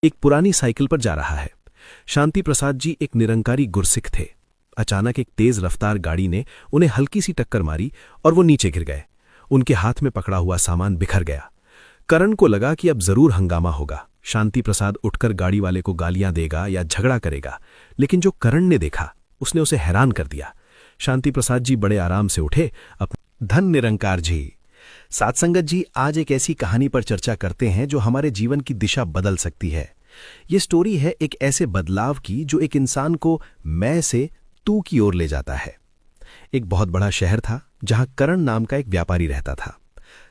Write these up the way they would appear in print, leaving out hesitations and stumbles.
एक पुरानी साइकिल पर जा रहा है। शांति प्रसाद जी एक निरंकारी गुरसिख थे। अचानक एक तेज रफ्तार गाड़ी ने उन्हें हल्की सी टक्कर मारी और वो नीचे गिर गए। उनके हाथ में पकड़ा हुआ सामान बिखर गया। करण को लगा कि अब जरूर हंगामा होगा। शांति प्रसाद उठकर गाड़ी वाले को गालियां देगा या झगड़ा करेगा, लेकिन जो करण ने देखा उसने उसे हैरान कर दिया। शांति प्रसाद जी बड़े आराम से उठे। धन निरंकार जी। साथ संगत जी, आज एक ऐसी कहानी पर चर्चा करते हैं जो हमारे जीवन की दिशा बदल सकती है। ये स्टोरी है एक ऐसे बदलाव की जो एक इंसान को मैं से तू की ओर ले जाता है। एक बहुत बड़ा शहर था जहां करण नाम का एक व्यापारी रहता था।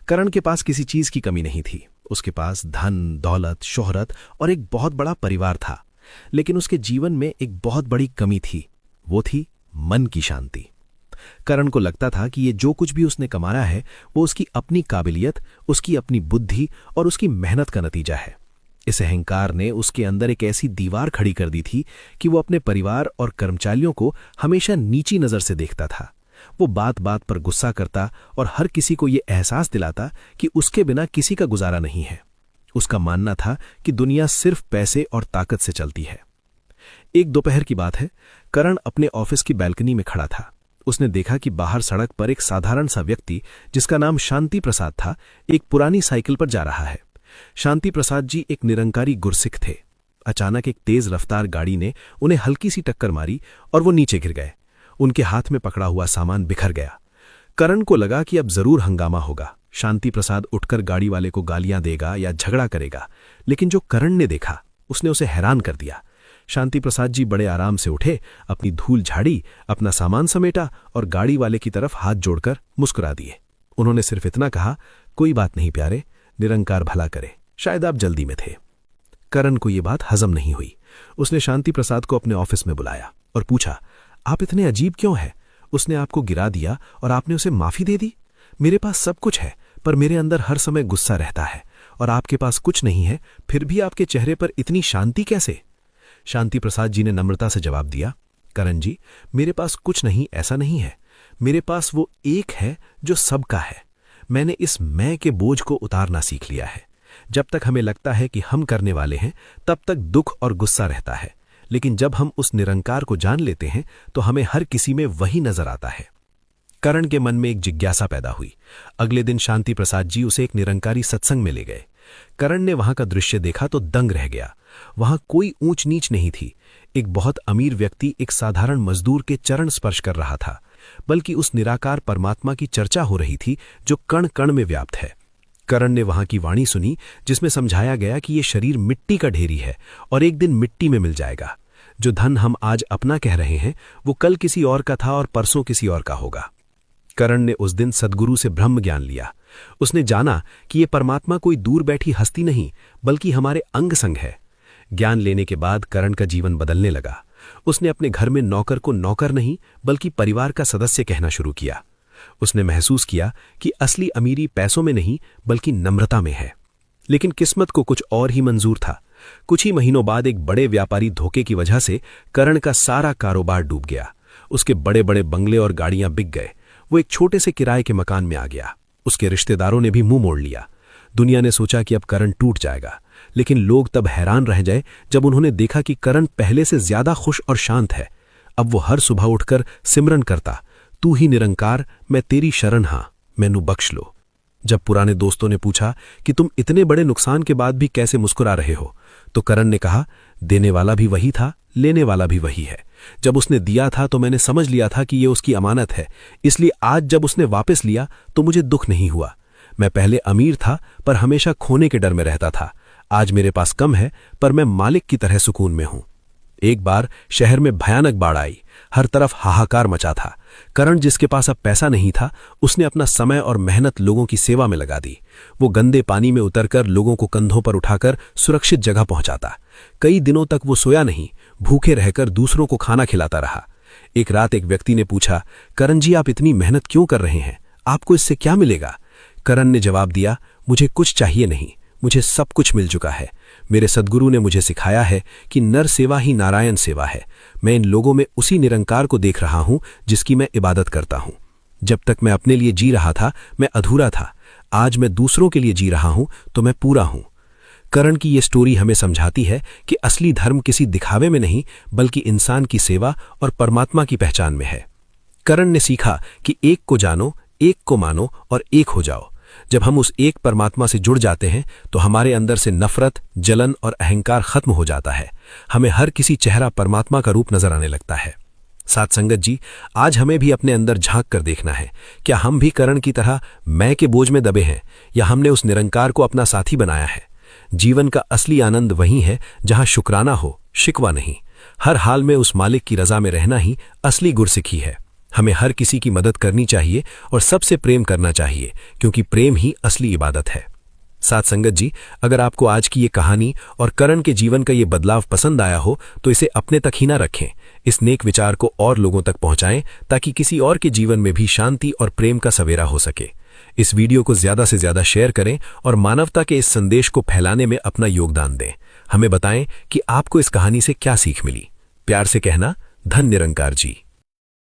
करण के पास किसी चीज की कमी नहीं थी। उसके पास धन, दौलत, शोहरत और एक बहुत बड़ा परिवार था। लेकिन उसके जीवन में एक बहुत बड़ी कमी थी। वो थी मन की शांति। करण को लगता था कि ये जो कुछ भी उसने कमाया है वो उसकी अपनी काबिलियत, उसकी अपनी बुद्धि और उसकी मेहनत का नतीजा है। इस अहंकार ने उसके अंदर एक ऐसी दीवार खड़ी कर दी थी कि वो अपने परिवार और कर्मचारियों को हमेशा नीची नजर से देखता था। वो बात बात पर गुस्सा करता और हर किसी को ये एहसास दिलाता कि उसके बिना किसी का गुजारा नहीं है। उसका मानना था कि दुनिया सिर्फ पैसे और ताकत से चलती है। एक दोपहर की बात है। करण अपने ऑफिस की बैल्कनी में खड़ा था। उसने देखा कि बाहर सड़क पर एक साधारण सा व्यक्ति, जिसका नाम शांति प्रसाद था, एक पुरानी साइकिल पर जा रहा है। शांति प्रसाद जी एक निरंकारी गुरसिख थे। अचानक एक तेज रफ्तार गाड़ी ने उन्हें हल्की सी टक्कर मारी और वो नीचे गिर गए। उनके हाथ में पकड़ा हुआ सामान बिखर गया। करण को लगा कि अब जरूर हंगामा होगा। शांति प्रसाद उठकर गाड़ी वाले को गालियां देगा या झगड़ा करेगा, लेकिन जो करण ने देखा उसने उसे हैरान कर दिया। शांति प्रसाद जी बड़े आराम से उठे, अपनी धूल झाड़ी, अपना सामान समेटा और गाड़ी वाले की तरफ हाथ जोड़कर मुस्कुरा दिए। उन्होंने सिर्फ इतना कहा, कोई बात नहीं प्यारे, निरंकार भला करे, शायद आप जल्दी में थे। करण को यह बात हजम नहीं हुई। उसने शांति प्रसाद को अपने ऑफिस में बुलाया और पूछा, आप इतने अजीब क्यों हैं? उसने आपको गिरा दिया और आपने उसे माफी दे दी? मेरे पास सब कुछ है, पर मेरे अंदर हर समय गुस्सा रहता है, और आपके पास कुछ नहीं है, फिर भी आपके चेहरे पर इतनी शांति कैसे? शांति प्रसाद जी ने नम्रता से जवाब दिया, करण जी, मेरे पास कुछ नहीं ऐसा नहीं है। मेरे पास वो एक है जो सबका है। मैंने इस मैं के बोझ को उतारना सीख लिया है। जब तक हमें लगता है कि हम करने वाले हैं, तब तक दुख और गुस्सा रहता है, लेकिन जब हम उस निरंकार को जान लेते हैं तो हमें हर किसी में वही नजर आता है। करण के मन में एक जिज्ञासा पैदा हुई। अगले दिन शांति प्रसाद जी उसे एक निरंकारी सत्संग में ले गए। करण ने वहां का दृश्य देखा तो दंग रह गया। वहां कोई ऊंच नीच नहीं थी। एक बहुत अमीर व्यक्ति एक साधारण मजदूर के चरण स्पर्श कर रहा था, बल्कि उस निराकार परमात्मा की चर्चा हो रही थी जो कण कण में व्याप्त है। करण ने वहां की वाणी सुनी, जिसमें समझाया गया कि यह शरीर मिट्टी का ढेरी है और एक दिन मिट्टी में मिल जाएगा। जो धन हम आज अपना कह रहे हैं वो कल किसी और का था और परसों किसी और का होगा। करण ने उस दिन सद्गुरु से ब्रह्म ज्ञान लिया। उसने जाना कि यह परमात्मा कोई दूर बैठी हस्ती नहीं, बल्कि हमारे अंग संग है। ज्ञान लेने के बाद करण का जीवन बदलने लगा। उसने अपने घर में नौकर को नौकर नहीं, बल्कि परिवार का सदस्य कहना शुरू किया। उसने महसूस किया कि असली अमीरी पैसों में नहीं, बल्कि नम्रता में है। लेकिन किस्मत को कुछ और ही मंजूर था। कुछ ही महीनों बाद एक बड़े व्यापारी धोखे की वजह से करण का सारा कारोबार डूब गया। उसके बड़े बड़े बंगले और गाड़ियां बिक गए। वो एक छोटे से किराए के मकान में आ गया। उसके रिश्तेदारों ने भी मुंह मोड़ लिया। दुनिया ने सोचा कि अब करण टूट जाएगा, लेकिन लोग तब हैरान रह गए जब उन्होंने देखा कि करण पहले से ज्यादा खुश और शांत है। अब वो हर सुबह उठकर सिमरन करता, तू ही निरंकार, मैं तेरी शरण हां, मैनू बख्श लो। जब पुराने दोस्तों ने पूछा कि तुम इतने बड़े नुकसान के बाद भी कैसे मुस्कुरा रहे हो, तो करण ने कहा, देने वाला भी वही था, लेने वाला भी वही है। जब उसने दिया था तो मैंने समझ लिया था कि यह उसकी अमानत है, इसलिए आज जब उसने वापस लिया तो मुझे दुख नहीं हुआ। मैं पहले अमीर था पर हमेशा खोने के डर में रहता था। आज मेरे पास कम है पर मैं मालिक की तरह सुकून में हूं। एक बार शहर में भयानक बाढ़ आई। हर तरफ हाहाकार मचा था। करण, जिसके पास अब पैसा नहीं था, उसने अपना समय और मेहनत लोगों की सेवा में लगा दी। वो गंदे पानी में उतरकर लोगों को कंधों पर उठाकर सुरक्षित जगह पहुंचाता। कई दिनों तक वो सोया नहीं, भूखे रहकर दूसरों को खाना खिलाता रहा। एक रात एक व्यक्ति ने पूछा, करण जी, आप इतनी मेहनत क्यों कर रहे हैं? आपको इससे क्या मिलेगा? करण ने जवाब दिया, मुझे कुछ चाहिए नहीं, मुझे सब कुछ मिल चुका है। मेरे सद्गुरु ने मुझे सिखाया है कि नर सेवा ही नारायण सेवा है। मैं इन लोगों में उसी निरंकार को देख रहा हूं जिसकी मैं इबादत करता हूं। जब तक मैं अपने लिए जी रहा था मैं अधूरा था, आज मैं दूसरों के लिए जी रहा हूं तो मैं पूरा हूं। करण की ये स्टोरी हमें समझाती है कि असली धर्म किसी दिखावे में नहीं बल्कि इंसान की सेवा और परमात्मा की पहचान में है। करण ने सीखा कि एक को जानो, एक को मानो और एक हो जाओ। जब हम उस एक परमात्मा से जुड़ जाते हैं तो हमारे अंदर से नफरत, जलन और अहंकार खत्म हो जाता है। हमें हर किसी चेहरा परमात्मा का रूप नजर आने लगता है। साथ संगत जी, आज हमें भी अपने अंदर झांक कर देखना है, क्या हम भी करण की तरह मैं के बोझ में दबे हैं या हमने उस निरंकार को अपना साथी बनाया है। जीवन का असली आनंद वही है जहां शुक्राना हो, शिकवा नहीं। हर हाल में उस मालिक की रजा में रहना ही असली गुरसिखी है। हमें हर किसी की मदद करनी चाहिए और सबसे प्रेम करना चाहिए, क्योंकि प्रेम ही असली इबादत है। साथ संगत जी, अगर आपको आज की ये कहानी और करण के जीवन का ये बदलाव पसंद आया हो तो इसे अपने तक ही ना रखें। इस नेक विचार को और लोगों तक पहुंचाएं ताकि किसी और के जीवन में भी शांति और प्रेम का सवेरा हो सके। इस वीडियो को ज्यादा से ज्यादा शेयर करें और मानवता के इस संदेश को फैलाने में अपना योगदान दें। हमें बताएं कि आपको इस कहानी से क्या सीख मिली। प्यार से कहना, धन निरंकार जी।